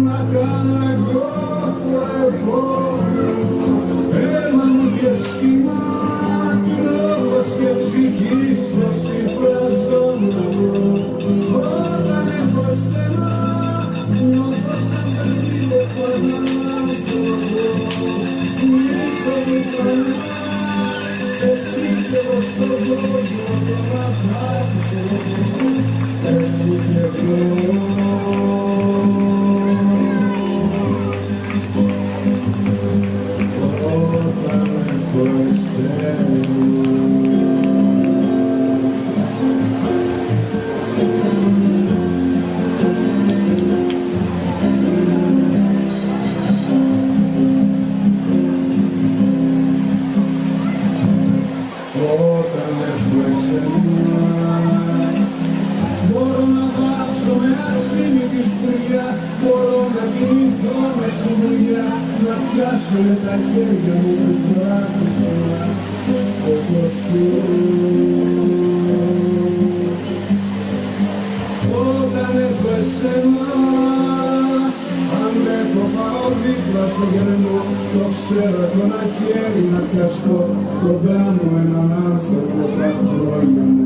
να κάνω εγώ το επόμενο. Αίμα μου και σχήμα, λόγος και ψυχή στο συμφραζόμενο. Όταν έχω εσένα, νιώθω σαν παιδί έχω έναν άνθρωπο. Νύχω μου καλά, εσύ και εγώ στον κόσμο τον αγάπητο. Εσύ και εγώ. Όταν έχω εσένα. Όταν έχω εσένα, μπορώ να βάψω με ασύνη τη σκουριά, μπορώ να κινηθώ με σιγουριά, να πιάσω με τα χέρια μου που κράτησα το σκοπό σου. Όταν έχω εσένα, αντέχω πάω δίπλα στο γερμό, το ξέρω έχω ένα χέρι να πιαστώ, τον κάνω έναν άνθρωπο τα χρόνια.